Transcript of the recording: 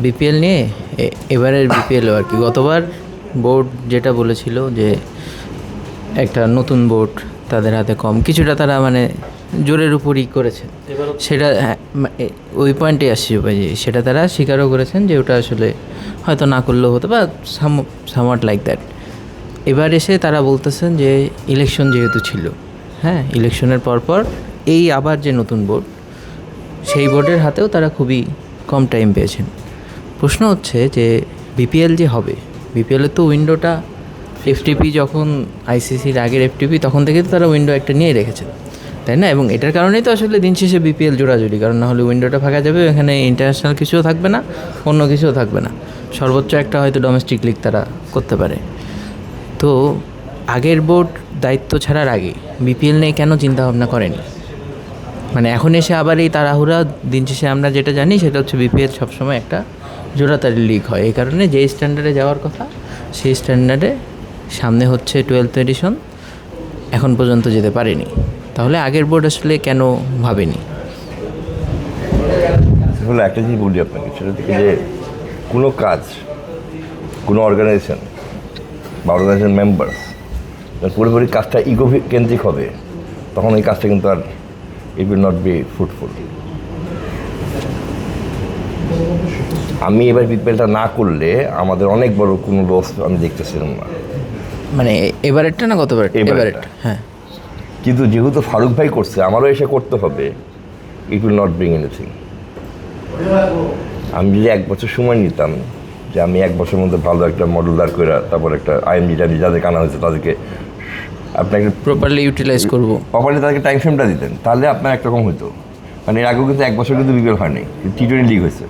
BPL নিয়ে এবারের বিপিএলও আর কি গতবার বোর্ড যেটা বলেছিল যে একটা নতুন বোর্ড তাদের হাতে কম কিছুটা তারা মানে জোরের উপরই করেছে সেটা ওই পয়েন্টে আসছি ভাই সেটা তারা স্বীকারও করেছেন যে ওটা আসলে হয়তো না করলেও হতো বা সামওয়াট লাইক দ্যাট। এবার এসে তারা বলতেছেন যে ইলেকশন যেহেতু ছিল, হ্যাঁ, ইলেকশনের পরপর এই আবার যে নতুন বোর্ড সেই বোর্ডের হাতেও তারা খুবই কম টাইম পেয়েছেন। প্রশ্ন হচ্ছে যে বিপিএল যে হবে, বিপিএলের তো উইন্ডোটা এফটিপি যখন আইসিসির আগের এফটিপি তখন থেকে তো তারা উইন্ডো একটা নিয়ে রেখেছেন, তাই না? এবং এটার কারণেই তো আসলে দিন শেষে বিপিএল জোড়াজুড়ি, কারণ না হলে উইন্ডোটা ফাঁকা যাবে, এখানে ইন্টারন্যাশনাল কিছুও থাকবে না, অন্য কিছুও থাকবে না, সর্বোচ্চ একটা হয়তো ডোমেস্টিক লিগ তারা করতে পারে। তো আগের বোর্ড দায়িত্ব ছাড়ার আগে বিপিএল নিয়ে কেন চিন্তাভাবনা করেনি? মানে এখন এসে আবার এই তাড়াহুড়া, দিন শেষে আমরা যেটা জানি সেটা হচ্ছে বিপিএল সবসময় একটা জোড়াতাড়ি লিগ হয়, এই কারণে যেই স্ট্যান্ডার্ডে যাওয়ার কথা সেই স্ট্যান্ডার্ডে সামনে হচ্ছে 12th এডিশন এখন পর্যন্ত যেতে পারেনি। তাহলে আগের বোর্ড আসলে কেন ভাবেনি? হলো একটা জিনিস বলি আপনাকে, সেটা হচ্ছে যে কোনো কাজ, কোনো অর্গানাইজেশন বা অর্গানাইজেশন মেম্বার্স পুরোপুরি কাজটা ইগো কেন্দ্রিক হবে, তখন এই কাজটা কিন্তু আর it will not be fruitful. আমি এবার বিপিএলটা না করলে আমাদের অনেক বড় কোনো লস আমি দেখতেছিলাম না। মানে এবারেরটা না গতবার? এবারেরটা, হ্যাঁ। কিন্তু যেহেতু ফারুক ভাই করছে, আমারও এসে করতে হবে, ইট উইল নট ব্রিং এনিথিং। আমি যদি 1 বছর সময় নিতাম, যে আমি 1 বছরের মধ্যে ভালো একটা মডেল দাঁড় করে তারপর একটা আইএমজি যাদেরকে আনা হয়েছে তাদেরকে আপনাকে প্রপারলি ইউটিলাইজ করবো, প্রপারলি তাদেরকে টাইম ফ্রেমটা দিতেন, তাহলে আপনার একরকম হতো। মানে এর আগেও কিন্তু 1 বছর কিন্তু বিপিএল হয়নি, T20 লিগ হয়েছে।